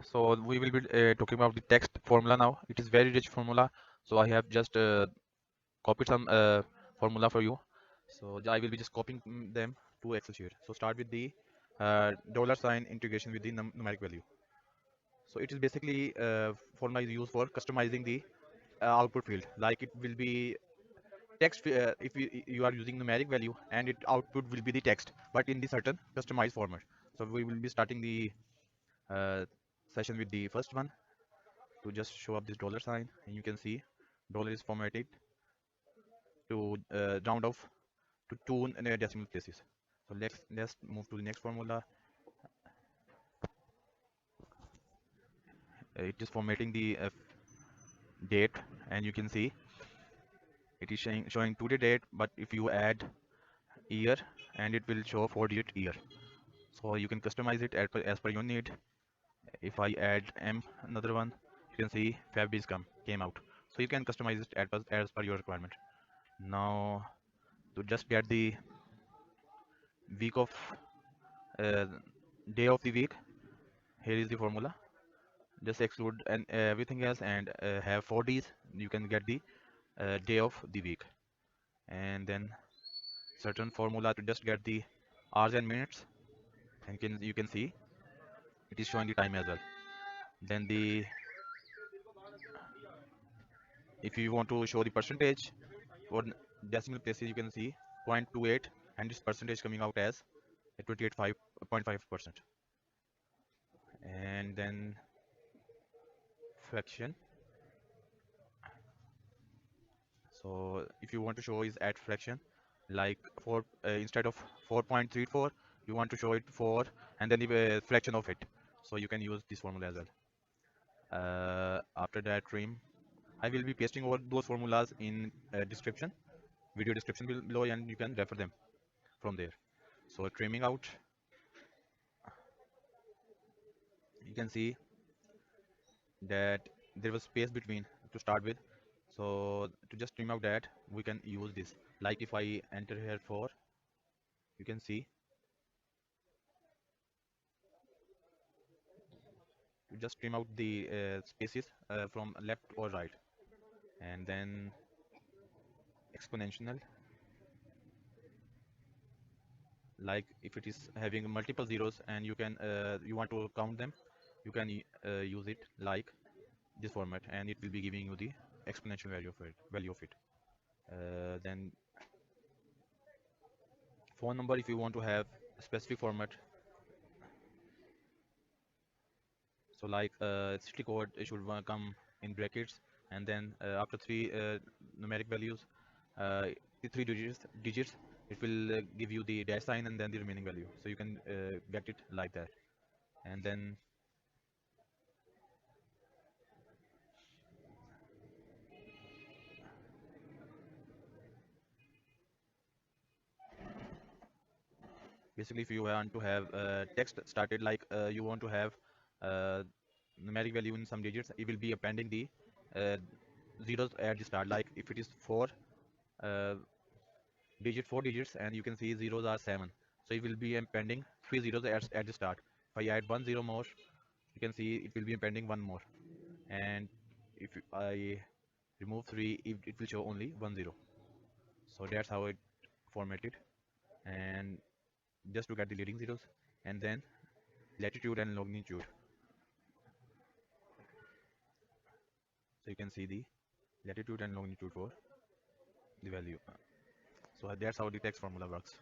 So we will be talking about the text formula now. It is very rich formula. So I have just copied some formula for you. So I will be just copying them to Excel sheet. So start with the dollar sign integration with the numeric value. So it is basically formula is used for customizing the output field. Like it will be text if you are using numeric value and it output will be the text, but in the certain customized format. So we will be starting the uh, session with the first one to just show up this dollar sign, and you can see dollar is formatted to round off to two decimal places. So let's move to the next formula. It is formatting the date, and you can see it is showing today date, but if you add year, and it will show 4-digit year. So you can customize it as per your need. If I add another one, you can see Feb is came out. So you can customize it as per your requirement. Now to just get the week of uh, day of the week, here is the formula. Just exclude and everything else and have 4 Ds. You can get the day of the week, and then certain formula to just get the hours and minutes, and you can see it is showing the time as well. Then the if you want to show the percentage for decimal places, you can see 0.28, and this percentage coming out as 28.5%. And then fraction. So if you want to show is add fraction, like for instead of 4.34, you want to show it 4 and then the fraction of it. So you can use this formula as well. After that, trim. I will be pasting all those formulas in description, video description below, and you can refer them from there. So trimming out, you can see that there was space between to start with. So to just trim out that, we can use this. Like if I enter here 4, you can see to just trim out the spaces from left or right, and then exponential. Like if it is having multiple zeros and you want to count them, you can use it like this format, and it will be giving you the exponential value of it. Then phone number, if you want to have a specific format. So like city code, it should come in brackets, and then after three numeric values, uh, the three digits, it will give you the dash sign and then the remaining value. So you can get it like that. And then basically, if you want to have text started, like you want to have uh, numeric value in some digits, it will be appending the uh, zeros at the start. Like if it is uh, 4 digits, and you can see zeros are 7, so it will be appending 3 zeros at the start. If I add 1 zero more, you can see it will be appending 1 more, and if I remove 3, it will show only 1 0. So that's how it formatted. And just to get the leading zeros, and then latitude and longitude, so you can see the latitude and longitude for the value. So that's how the text formula works.